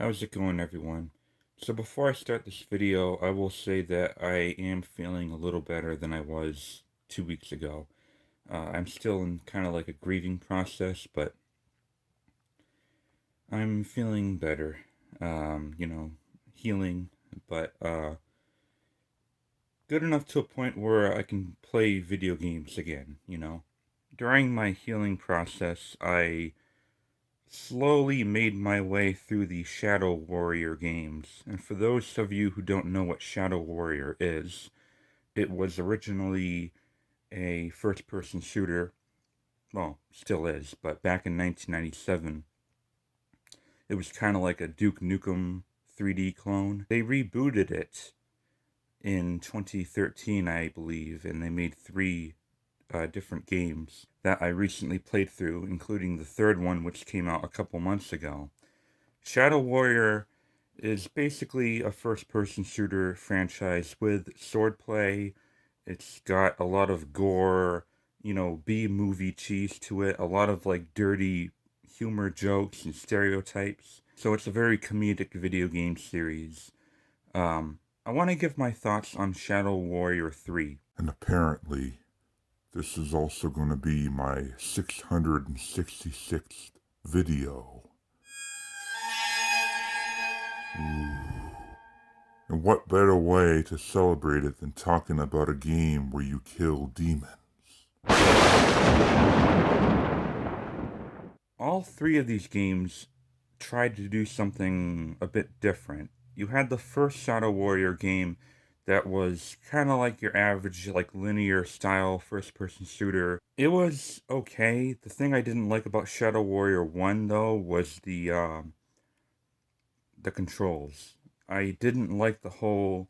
How's it going, everyone? So before I start this video, I will say that I am feeling a little better than I was 2 weeks ago. I'm still in kind of like a grieving process, but I'm feeling better. Healing, but good enough to a point where I can play video games again. During my healing process, I slowly made my way through the Shadow Warrior games. And for those of you who don't know what Shadow Warrior is, it was originally a first person shooter. Well, still is, but back in 1997, it was kind of like a Duke Nukem 3D clone. They rebooted it in 2013, I believe, and they made three different games that I recently played through, including the third one, which came out a couple months ago. Shadow Warrior is basically a first-person shooter franchise with swordplay. It's got a lot of gore, B-movie cheese to it, a lot of like dirty humor jokes and stereotypes. So it's a very comedic video game series. I want to give my thoughts on Shadow Warrior 3. And apparently, this is also going to be my 666th video. Ooh. And what better way to celebrate it than talking about a game where you kill demons? All three of these games tried to do something a bit different. You had the first Shadow Warrior game that was kind of like your average, like linear style first person shooter. It was okay. The thing I didn't like about Shadow Warrior 1 though was the controls. I didn't like the whole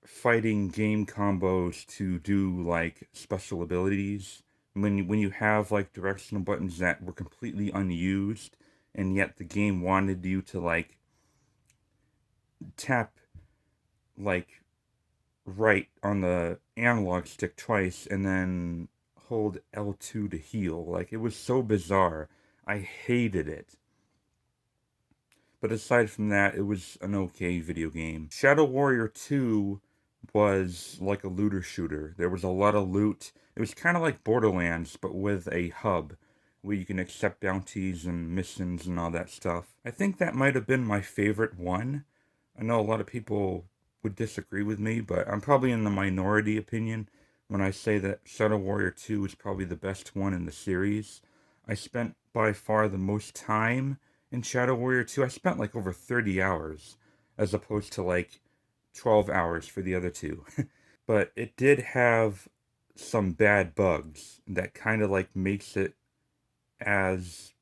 fighting game combos to do like special abilities. When you have like directional buttons that were completely unused, and yet the game wanted you to like tap like right on the analog stick twice and then hold L2 to heal. Like, it was so bizarre. I hated it. But aside from that, it was an okay video game. Shadow Warrior 2 was like a looter shooter. There was a lot of loot. It was kind of like Borderlands, but with a hub where you can accept bounties and missions and all that stuff. I think that might have been my favorite one. I know a lot of people would disagree with me, but I'm probably in the minority opinion when I say that Shadow Warrior 2 is probably the best one in the series. I spent by far the most time in Shadow Warrior 2. I spent like over 30 hours as opposed to like 12 hours for the other two. But it did have some bad bugs that kind of like makes it as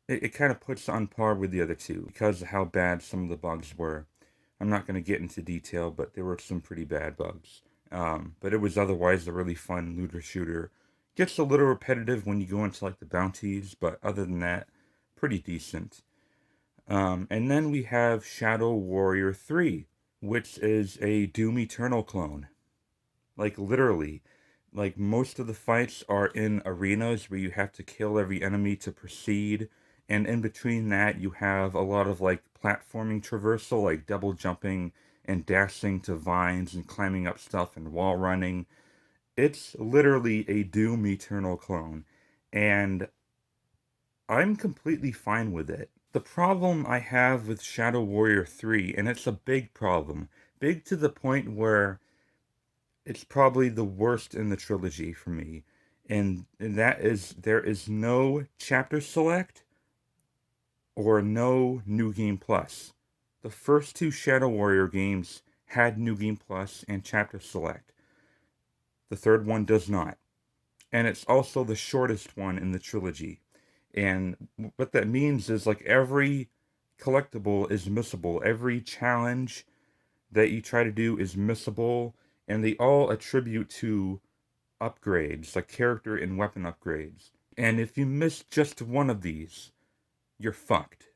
it kind of puts on par with the other two because of how bad some of the bugs were. I'm not going to get into detail, but there were some pretty bad bugs. But it was otherwise a really fun looter shooter. Gets a little repetitive when you go into like the bounties, but other than that, pretty decent. And then we have Shadow Warrior 3, which is a Doom Eternal clone. Like, literally. Like, most of the fights are in arenas where you have to kill every enemy to proceed. And in between that, you have a lot of, like, platforming traversal, like double jumping and dashing to vines and climbing up stuff and wall running. It's literally a Doom Eternal clone. And I'm completely fine with it. The problem I have with Shadow Warrior 3, and it's a big problem, big to the point where it's probably the worst in the trilogy for me, and that is there is no chapter select or no New Game Plus. The first two Shadow Warrior games had New Game Plus and chapter select. The third one does not. And it's also the shortest one in the trilogy. And what that means is like every collectible is missable. Every challenge that you try to do is missable, and they all attribute to upgrades, like character and weapon upgrades. And if you miss just one of these, you're fucked.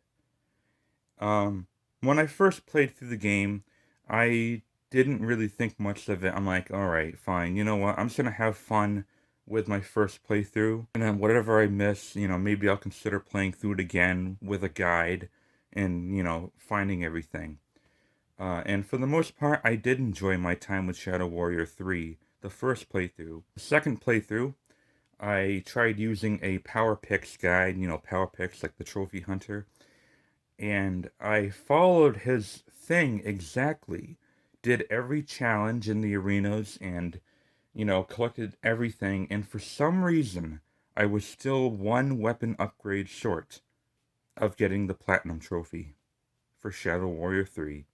Um, when I first played through the game, I didn't really think much of it. I'm like, all right, fine. You know what? I'm just gonna have fun with my first playthrough. And then whatever I miss, maybe I'll consider playing through it again with a guide and, finding everything. And for the most part, I did enjoy my time with Shadow Warrior 3, the first playthrough. The second playthrough, I tried using a Power Picks guide, Power Picks like the Trophy Hunter, and I followed his thing exactly. Did every challenge in the arenas and, collected everything, and for some reason, I was still one weapon upgrade short of getting the Platinum Trophy for Shadow Warrior 3.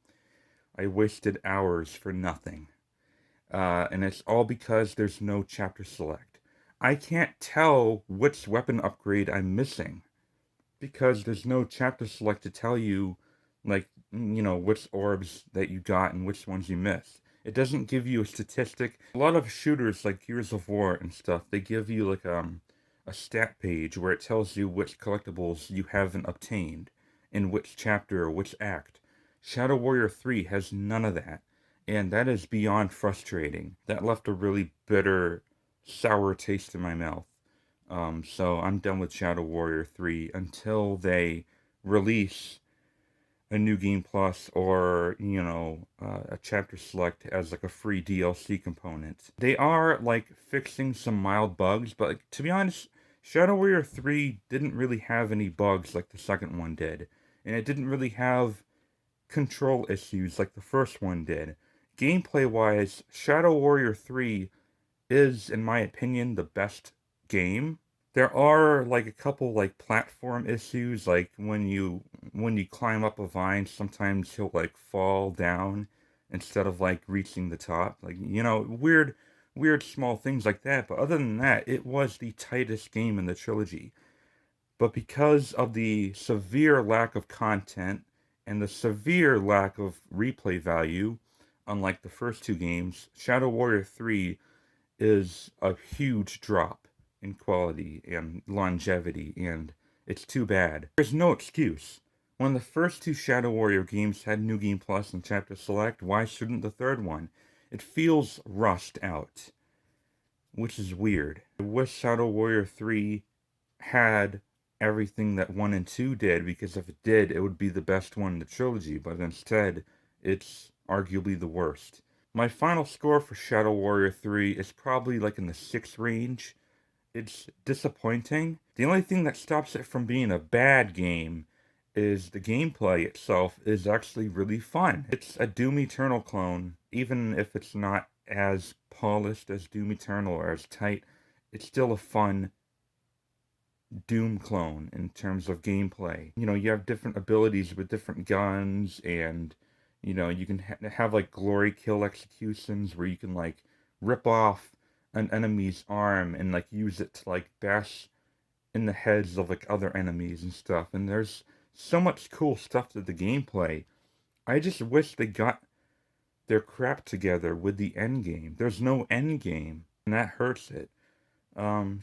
I wasted hours for nothing. And it's all because there's no chapter select. I can't tell which weapon upgrade I'm missing because there's no chapter select to tell you, like, which orbs that you got and which ones you missed. It doesn't give you a statistic. A lot of shooters like Gears of War and stuff, they give you like a stat page where it tells you which collectibles you haven't obtained in which chapter or which act. Shadow Warrior 3 has none of that, and that is beyond frustrating. That left a really bitter, sour taste in my mouth. So I'm done with Shadow Warrior 3 until they release a new game plus or, a chapter select as like a free DLC component. They are like fixing some mild bugs, but like, to be honest, Shadow Warrior 3 didn't really have any bugs like the second one did. And it didn't really have control issues like the first one did. Gameplay wise, Shadow Warrior 3 is, in my opinion, the best game. There are like a couple like platform issues, like when you climb up a vine, sometimes he'll like fall down instead of like reaching the top. Like, weird small things like that. But other than that, it was the tightest game in the trilogy. But because of the severe lack of content and the severe lack of replay value, unlike the first two games, Shadow Warrior 3 is a huge drop in quality and longevity, and it's too bad. There's no excuse. When the first two Shadow Warrior games had New Game Plus and Chapter Select, why shouldn't the third one? It feels rushed out, which is weird. I wish Shadow Warrior 3 had everything that 1 and 2 did, because if it did, it would be the best one in the trilogy, but instead, it's arguably the worst. My final score for Shadow Warrior 3 is probably like in the 6 range. It's disappointing. The only thing that stops it from being a bad game is the gameplay itself is actually really fun. It's a Doom Eternal clone, even if it's not as polished as Doom Eternal or as tight, it's still a fun Doom clone in terms of gameplay. You have different abilities with different guns, and you can have like glory kill executions where you can like rip off an enemy's arm and like use it to like bash in the heads of like other enemies and stuff. And there's so much cool stuff to the gameplay. I just wish they got their crap together with the end game. There's no end game, and that hurts it.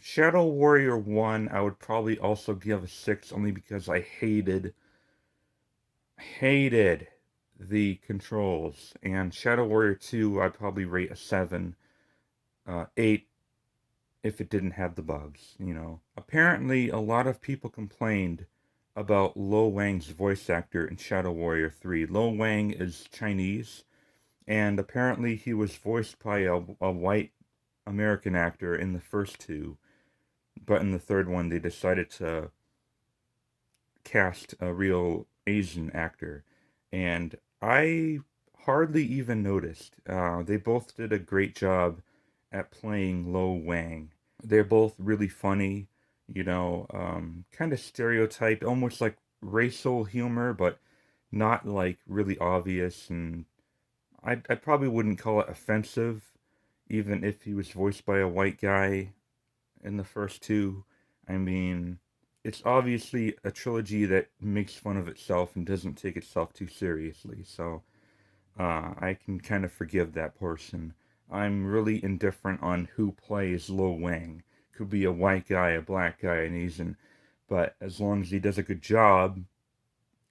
Shadow Warrior 1, I would probably also give a 6 only because I hated the controls. And Shadow Warrior 2, I'd probably rate a 7, 8 if it didn't have the bugs. Apparently, a lot of people complained about Lo Wang's voice actor in Shadow Warrior 3. Lo Wang is Chinese, and apparently he was voiced by a white American actor in the first two, but in the third one they decided to cast a real Asian actor, and I hardly even noticed. They both did a great job at playing Lo Wang. They're both really funny, kind of stereotype, almost like racial humor, but not like really obvious, and I probably wouldn't call it offensive, even if he was voiced by a white guy in the first two. I mean, it's obviously a trilogy that makes fun of itself and doesn't take itself too seriously, so I can kind of forgive that portion. I'm really indifferent on who plays Lo Wang. Could be a white guy, a black guy, an Asian, but as long as he does a good job,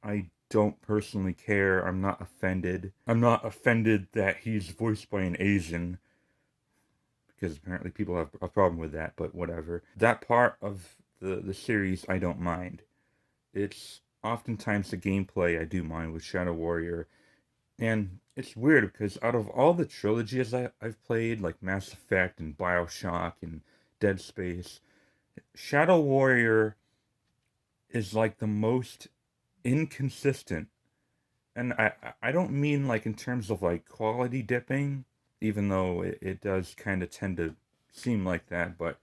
I don't personally care. I'm not offended. I'm not offended that he's voiced by an Asian, because apparently people have a problem with that, but whatever. That part of the series I don't mind. It's oftentimes the gameplay I do mind with Shadow Warrior. And it's weird because out of all the trilogies I've played, like Mass Effect and Bioshock and Dead Space, Shadow Warrior is like the most inconsistent. And I don't mean like in terms of like quality dipping, even though it does kind of tend to seem like that, but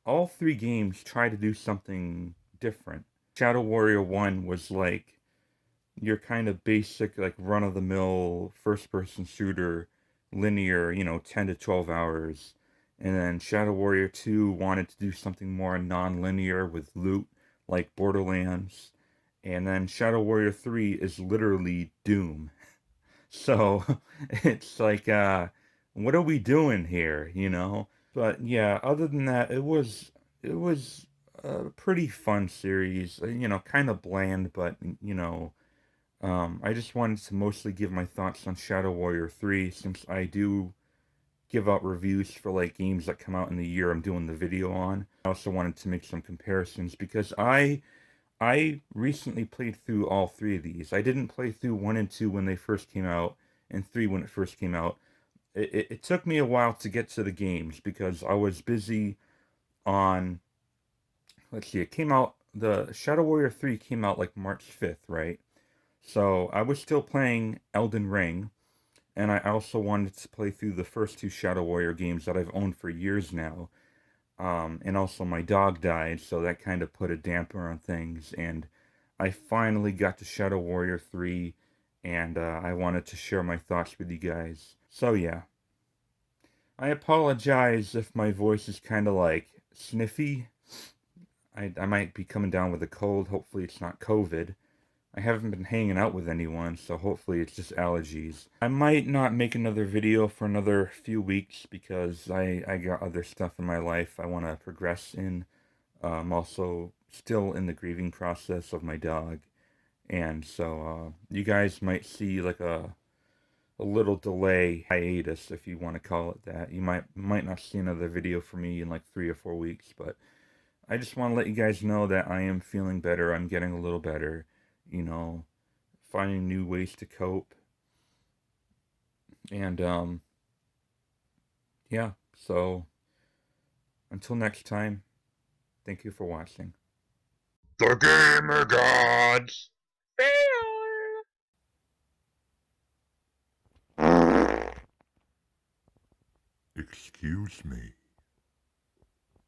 all three games try to do something different. Shadow Warrior 1 was like your kind of basic, like run of the mill first person shooter, linear, 10 to 12 hours. And then Shadow Warrior 2 wanted to do something more non linear with loot, like Borderlands. And then Shadow Warrior 3 is literally Doom. So it's like, what are we doing here? But yeah, other than that, it was a pretty fun series. Kind of bland, but I just wanted to mostly give my thoughts on Shadow Warrior 3 since I do give out reviews for like games that come out in the year I'm doing the video on. I also wanted to make some comparisons because I recently played through all three of these. I didn't play through 1 and 2 when they first came out and 3 when it first came out. It took me a while to get to the games because I was busy on, let's see, it came out, the Shadow Warrior 3 came out like March 5th, right? So I was still playing Elden Ring, and I also wanted to play through the first two Shadow Warrior games that I've owned for years now. And also my dog died, so that kind of put a damper on things. And I finally got to Shadow Warrior 3, and I wanted to share my thoughts with you guys. So yeah, I apologize if my voice is kind of like sniffy. I might be coming down with a cold. Hopefully it's not COVID. I haven't been hanging out with anyone, so hopefully it's just allergies. I might not make another video for another few weeks because I got other stuff in my life I want to progress in. I'm also still in the grieving process of my dog. And so you guys might see like a little delay hiatus, if you want to call it that. You might not see another video from me in like 3 or 4 weeks, but I just want to let you guys know that I am feeling better. I'm getting a little better, you know, finding new ways to cope. And yeah, so until next time, thank you for watching. The Gamer Gods! Excuse me.